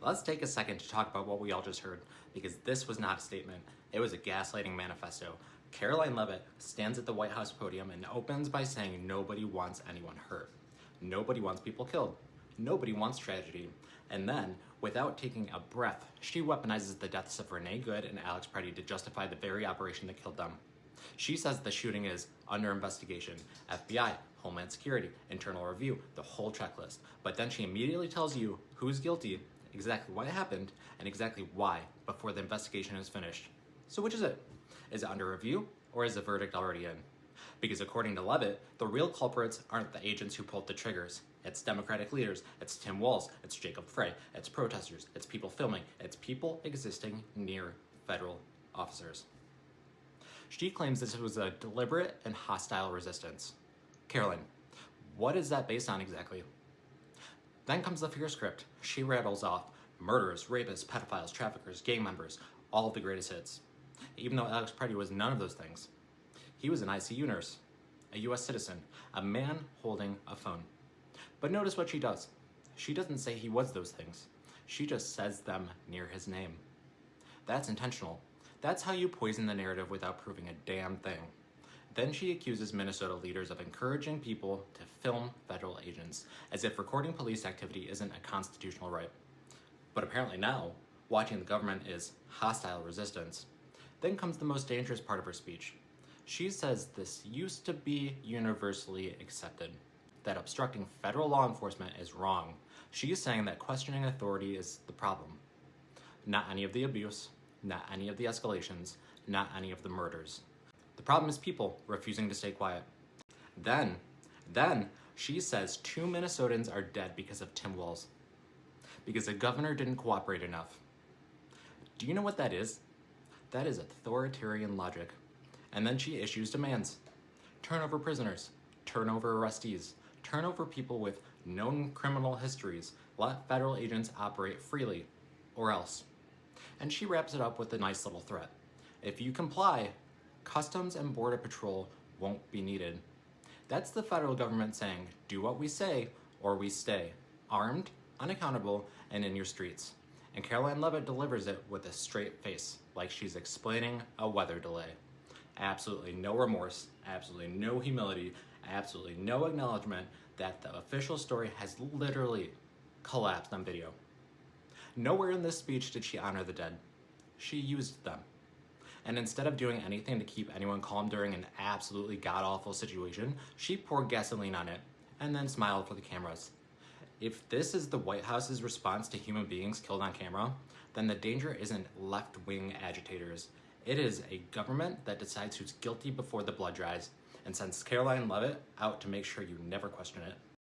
Let's take a second to talk about what we all just heard, because this was not a statement, it was a gaslighting manifesto. Caroline Leavitt stands at the White House podium and opens by saying nobody wants anyone hurt. Nobody wants people killed. Nobody wants tragedy. And then, without taking a breath, she weaponizes the deaths of Renee Good and Alex Preddy to justify the very operation that killed them. She says the shooting is under investigation, FBI, Homeland Security, internal review, the whole checklist. But then she immediately tells you who's guilty, exactly what happened, and exactly why before the investigation is finished. So which is it? Is it under review, or is the verdict already in? Because according to Leavitt, the real culprits aren't the agents who pulled the triggers. It's Democratic leaders, it's Tim Walz, it's Jacob Frey, it's protesters, it's people filming, it's people existing near federal officers. She claims this was a deliberate and hostile resistance. Caroline, what is that based on exactly? Then comes the fear script. She rattles off murderers, rapists, pedophiles, traffickers, gang members, all of the greatest hits. Even though Alex Preddy was none of those things. He was an ICU nurse, a US citizen, a man holding a phone. But notice what she does. She doesn't say he was those things. She just says them near his name. That's intentional. That's how you poison the narrative without proving a damn thing. Then she accuses Minnesota leaders of encouraging people to film federal agents, as if recording police activity isn't a constitutional right. But apparently now, watching the government is hostile resistance. Then comes the most dangerous part of her speech. She says this used to be universally accepted, that obstructing federal law enforcement is wrong. She is saying that questioning authority is the problem. Not any of the abuse, not any of the escalations, not any of the murders. The problem is people refusing to stay quiet. Then she says 2 Minnesotans are dead because of Tim Walz. Because the governor didn't cooperate enough. Do you know what that is? That is authoritarian logic. And then she issues demands. Turn over prisoners, turn over arrestees, turn over people with known criminal histories, let federal agents operate freely, or else. And she wraps it up with a nice little threat. If you comply, Customs and Border Patrol won't be needed. That's the federal government saying, do what we say or we stay, armed, unaccountable, and in your streets. And Caroline Leavitt delivers it with a straight face, like she's explaining a weather delay. Absolutely no remorse, absolutely no humility, absolutely no acknowledgement that the official story has literally collapsed on video. Nowhere in this speech did she honor the dead. She used them. And instead of doing anything to keep anyone calm during an absolutely god-awful situation, she poured gasoline on it and then smiled for the cameras. If this is the White House's response to human beings killed on camera, then the danger isn't left-wing agitators. It is a government that decides who's guilty before the blood dries and sends Caroline Leavitt out to make sure you never question it.